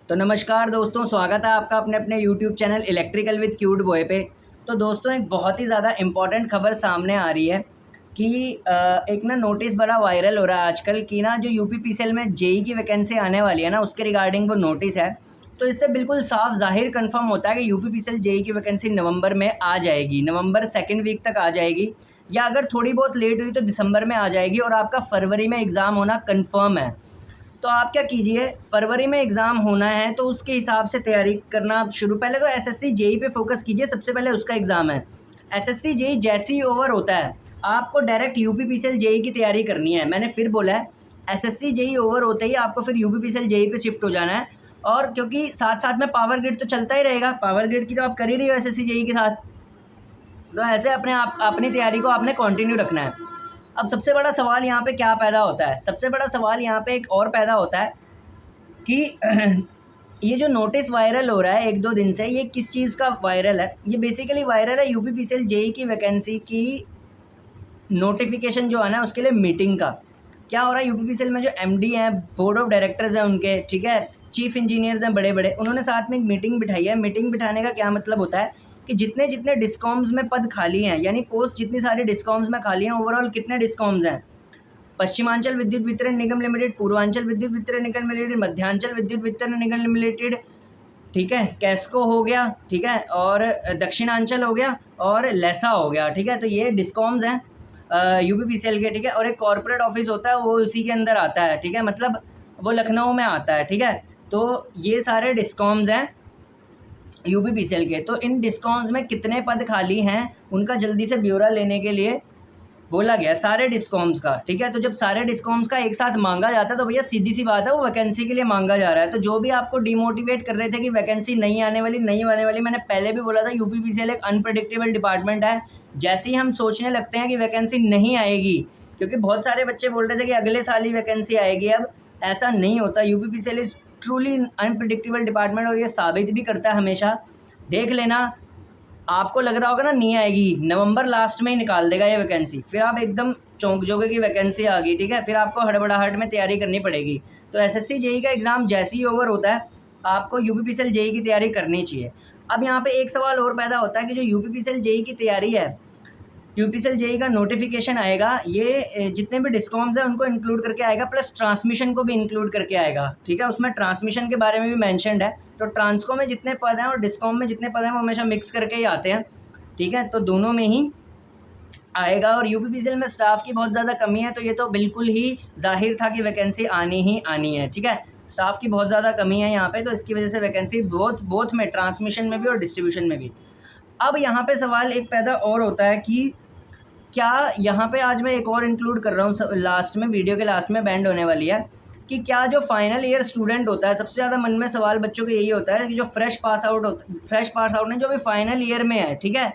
तो नमस्कार दोस्तों, स्वागत है आपका अपने अपने YouTube channel electrical with cute boy पे। तो दोस्तों, एक बहुत ही ज़्यादा इम्पॉर्टेंट खबर सामने आ रही है कि एक ना नोटिस बड़ा वायरल हो रहा है आजकल कि ना जो यूपीपीसीएल में जेई की वैकेंसी आने वाली है ना, उसके रिगार्डिंग वो नोटिस है। तो इससे बिल्कुल साफ ज़ाहिर कंफर्म होता है कि यूपीपीसीएल जेई की वैकेंसी नवंबर में आ जाएगी, नवंबर सेकेंड वीक तक आ जाएगी, या अगर थोड़ी बहुत लेट हुई तो दिसंबर में आ जाएगी और आपका फरवरी में एग्ज़ाम होना कन्फर्म है। तो आप क्या कीजिए, फरवरी में एग्ज़ाम होना है तो उसके हिसाब से तैयारी करना आप शुरू। पहले तो एसएससी जेई पे फोकस कीजिए, सबसे पहले उसका एग्ज़ाम है। एसएससी जेई जैसे ही ओवर होता है, आपको डायरेक्ट यूपीपीसीएल जेई की तैयारी करनी है। मैंने फिर बोला है, एसएससी जेई ओवर होते ही आपको फिर यूपीपीसीएल जेई पे शिफ्ट हो जाना है। और क्योंकि साथ साथ में पावर ग्रिड तो चलता ही रहेगा, पावर ग्रिड की तो आप कर ही रही हो एसएससी जेई के साथ, तो ऐसे अपनी तैयारी को आपने कंटिन्यू रखना है। अब सबसे बड़ा सवाल यहाँ पे क्या पैदा होता है, सबसे बड़ा सवाल यहाँ पे एक और पैदा होता है कि ये जो नोटिस वायरल हो रहा है एक दो दिन से, ये किस चीज़ का वायरल है? ये बेसिकली वायरल है यूपीपीसीएल जेई की वैकेंसी की नोटिफिकेशन जो आना है उसके लिए मीटिंग का। क्या हो रहा है, यूपीपीसीएल में जो एमडी हैं, बोर्ड ऑफ डायरेक्टर्स हैं उनके, ठीक है, चीफ इंजीनियर्स हैं बड़े बड़े, उन्होंने साथ में एक मीटिंग बिठाई है। मीटिंग बिठाने का क्या मतलब होता है कि जितने जितने डिस्कॉम्स में पद खाली हैं, यानी पोस्ट जितनी सारी डिस्कॉम्स में खाली हैं, ओवरऑल कितने डिस्कॉम्स हैं, पश्चिमांचल विद्युत वितरण निगम लिमिटेड, पूर्वांचल विद्युत वितरण निगम लिमिटेड, मध्यांचल विद्युत वितरण निगम लिमिटेड, ठीक है, कैस्को हो गया, ठीक है, और दक्षिणांचल हो गया, और लेसा हो गया, ठीक है। तो ये डिस्कॉम्स हैं यूपीपीसीएल के, ठीक है। और एक कॉर्पोरेट ऑफिस होता है, वो उसी के अंदर आता है, ठीक है, मतलब वो लखनऊ में आता है, ठीक है। तो ये सारे डिस्कॉम्स हैं यूपीपीसीएल के। तो इन डिस्कॉम्स में कितने पद खाली हैं उनका जल्दी से ब्यौरा लेने के लिए बोला गया, सारे डिस्कॉम्स का, ठीक है। तो जब सारे डिस्कॉम्स का एक साथ मांगा जाता है तो भैया सीधी सी बात है, वो वैकेंसी के लिए मांगा जा रहा है। तो जो भी आपको डिमोटिवेट कर रहे थे कि वैकेंसी नहीं आने वाली नहीं आने वाली, मैंने पहले भी बोला था यूपीपीसीएल एक अनप्रडिक्टेबल डिपार्टमेंट है। जैसे ही हम सोचने लगते हैं कि वैकेंसी नहीं आएगी, क्योंकि बहुत सारे बच्चे बोल रहे थे कि अगले साल ही वैकेंसी आएगी, अब ऐसा नहीं होता। UPPCL is truly unpredictable department, और ये साबित भी करता है हमेशा। देख लेना, आपको लग रहा होगा ना नहीं आएगी, नवंबर लास्ट में ही निकाल देगा ये वैकेंसी, फिर आप एकदम चौंक जाओगे कि वैकेंसी आ गई, ठीक है। फिर आपको हड़बड़ाहट में तैयारी करनी पड़ेगी। तो एसएससी जेई का एग्ज़ाम जैसे ही ओवर होता है, आपको यूपीपीसीएल जेई की तैयारी करनी चाहिए। अब यहाँ पे एक सवाल और पैदा होता है कि जो यूपीपीसीएल जेई की तैयारी है, यूपीसीएल जेई का नोटिफिकेशन आएगा, ये जितने भी डिस्कॉम्स हैं उनको इंक्लूड करके आएगा, प्लस ट्रांसमिशन को भी इंक्लूड करके आएगा, ठीक है। उसमें ट्रांसमिशन के बारे में भी मैंशनड है। तो ट्रांसको में जितने पद हैं और डिस्कॉम में जितने पद हैं वो हमेशा मिक्स करके ही आते हैं, ठीक है। तो दोनों में ही आएगा। और यूपीपीसीएल में स्टाफ की बहुत ज़्यादा कमी है, तो ये तो बिल्कुल ही जाहिर था कि वैकेंसी आनी ही आनी है, ठीक है। स्टाफ की बहुत ज़्यादा कमी है यहाँ पे, तो इसकी वजह से वैकेंसी बोथ में, ट्रांसमिशन में भी और डिस्ट्रीब्यूशन में भी। अब यहाँ पे सवाल एक पैदा और होता है कि क्या यहाँ पे आज मैं एक और इंक्लूड कर रहा हूँ लास्ट में, वीडियो के लास्ट में बैंड होने वाली है, कि क्या जो फाइनल ईयर स्टूडेंट होता है, सबसे ज़्यादा मन में सवाल बच्चों का यही होता है कि जो फ्रेश पास आउट नहीं, जो भी फाइनल ईयर में है, ठीक है,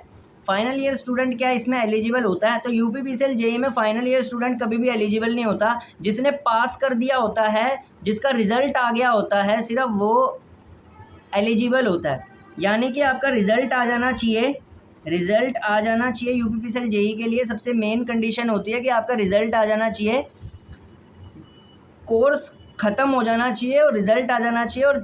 फाइनल ईयर स्टूडेंट क्या इसमें एलिजिबल होता है? तो यूपीपीसीएल जेई में फाइनल ईयर स्टूडेंट कभी भी एलिजिबल नहीं होता। जिसने पास कर दिया होता है, जिसका रिजल्ट आ गया होता है, सिर्फ वो एलिजिबल होता है। यानी कि आपका रिजल्ट आ जाना चाहिए, रिजल्ट आ जाना चाहिए यूपीपीसीएल जेई के लिए सबसे मेन कंडीशन होती है कि आपका रिजल्ट आ जाना चाहिए, कोर्स ख़त्म हो जाना चाहिए और रिज़ल्ट आ जाना चाहिए। और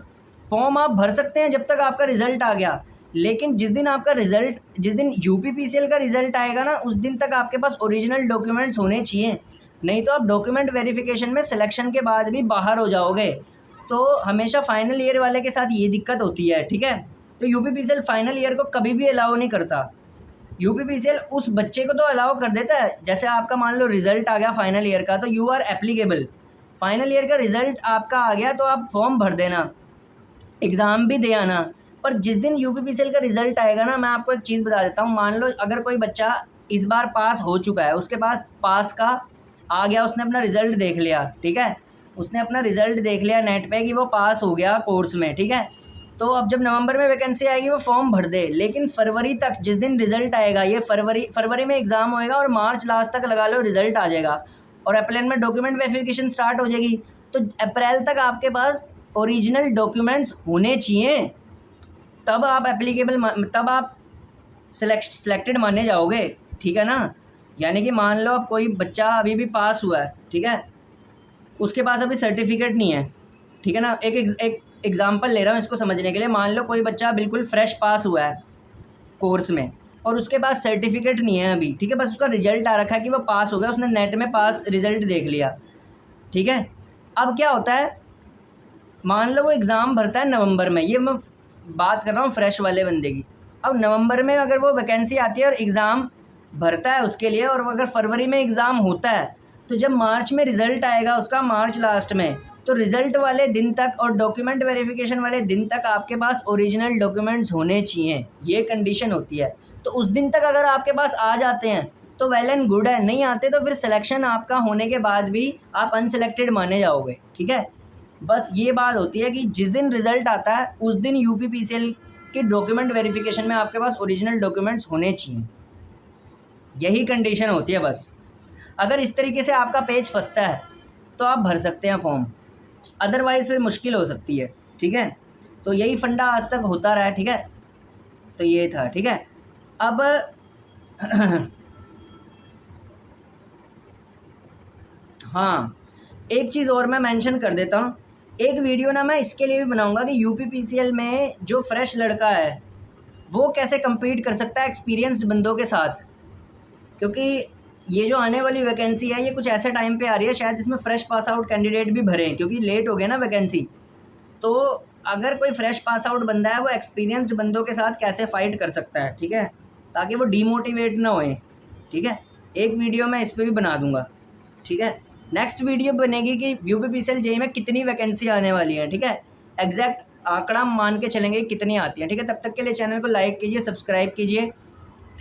फॉर्म आप भर सकते हैं जब तक आपका रिज़ल्ट आ गया, लेकिन जिस दिन यूपीपीसीएल का रिज़ल्ट आएगा ना, उस दिन तक आपके पास ओरिजिनल डॉक्यूमेंट्स होने चाहिए, नहीं तो आप डॉक्यूमेंट वेरिफिकेशन में सिलेक्शन के बाद भी बाहर हो जाओगे। तो हमेशा फाइनल ईयर वाले के साथ ये दिक्कत होती है, ठीक है। तो यूपीपीसीएल फाइनल ईयर को कभी भी अलाउ नहीं करता। यूपीपीसीएल उस बच्चे को तो अलाउ कर देता है, जैसे आपका मान लो रिज़ल्ट आ गया फाइनल ईयर का, तो you are applicable. Final year का रिज़ल्ट आपका आ गया तो आप फॉर्म भर देना, एग्ज़ाम भी दे आना। पर जिस दिन यूपीपीसीएल का रिज़ल्ट आएगा ना, मैं आपको एक चीज़ बता देता हूँ, मान लो अगर कोई बच्चा इस बार पास हो चुका है, उसके पास पास का आ गया, उसने अपना रिज़ल्ट देख लिया, ठीक है, उसने अपना रिज़ल्ट देख लिया नेट पे कि वो पास हो गया कोर्स में, ठीक है। तो अब जब नवंबर में वैकेंसी आएगी वो फॉर्म भर दे, लेकिन फरवरी तक जिस दिन रिज़ल्ट आएगा, ये फरवरी में एग्ज़ाम होएगा और मार्च लास्ट तक लगा लो रिज़ल्ट आ जाएगा, और अप्रैल में डॉक्यूमेंट वेरिफिकेशन स्टार्ट हो जाएगी। तो अप्रैल तक आपके पास ओरिजिनल डॉक्यूमेंट्स होने चाहिए, तब आप तब आप सिलेक्टेड माने जाओगे, ठीक है ना। यानी कि मान लो अब कोई बच्चा अभी भी पास हुआ है, ठीक है, उसके पास अभी सर्टिफिकेट नहीं है, ठीक है ना। एग्जांपल ले रहा हूँ इसको समझने के लिए। मान लो कोई बच्चा बिल्कुल फ्रेश पास हुआ है कोर्स में और उसके पास सर्टिफिकेट नहीं है अभी, ठीक है, बस उसका रिजल्ट आ रखा है कि वो पास हो गया, उसने नेट में पास रिजल्ट देख लिया, ठीक है। अब क्या होता है, मान लो वो एग्ज़ाम भरता है नवंबर में, ये मैं बात कर रहा हूँ फ्रेश वाले बंदे की। अब नवंबर में अगर वो वैकेंसी आती है और एग्ज़ाम भरता है उसके लिए, और अगर फरवरी में एग्ज़ाम होता है, तो जब मार्च में रिज़ल्ट आएगा उसका, मार्च लास्ट में, तो रिज़ल्ट वाले दिन तक और डॉक्यूमेंट वेरिफिकेशन वाले दिन तक आपके पास ओरिजिनल डॉक्यूमेंट्स होने चाहिए, ये कंडीशन होती है। तो उस दिन तक अगर आपके पास आ जाते हैं तो वेल एंड गुड है, नहीं आते तो फिर सिलेक्शन आपका होने के बाद भी आप अनसिलेक्टेड माने जाओगे, ठीक है। बस ये बात होती है कि जिस दिन रिज़ल्ट आता है उस दिन यूपीपीसीएल के डॉक्यूमेंट वेरिफिकेशन में आपके पास ओरिजिनल डॉक्यूमेंट्स होने चाहिए, यही कंडीशन होती है बस। अगर इस तरीके से आपका पेज फंसता है तो आप भर सकते हैं फॉर्म, अदरवाइज़ फिर मुश्किल हो सकती है, ठीक है। तो यही फंडा आज तक होता रहा है, ठीक है। तो ये था, ठीक है। अब हाँ, एक चीज़ और मैं मेंशन कर देता हूँ, एक वीडियो ना मैं इसके लिए भी बनाऊंगा कि यूपीपीसीएल में जो फ्रेश लड़का है वो कैसे compete कर सकता है एक्सपीरियंस्ड बंदों के साथ, क्योंकि ये जो आने वाली वैकेंसी है ये कुछ ऐसे टाइम पे आ रही है शायद जिसमें फ्रेश पास आउट कैंडिडेट भी भरें, क्योंकि लेट हो गया ना वैकेंसी। तो अगर कोई फ्रेश पास आउट बंदा है वो एक्सपीरियंस्ड बंदों के साथ कैसे फ़ाइट कर सकता है, ठीक है, ताकि वो डीमोटिवेट ना होए, ठीक है। एक वीडियो मैं इस पर भी बना दूंगा, ठीक है। नेक्स्ट वीडियो बनेगी कि यूपीपीसीएल जेईई में कितनी वैकेंसी आने वाली है, ठीक है, एग्जैक्ट आंकड़ा मान के चलेंगे कितनी आती हैं, ठीक है। तब तक के लिए चैनल को लाइक कीजिए, सब्सक्राइब कीजिए।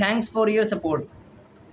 Thanks for your support.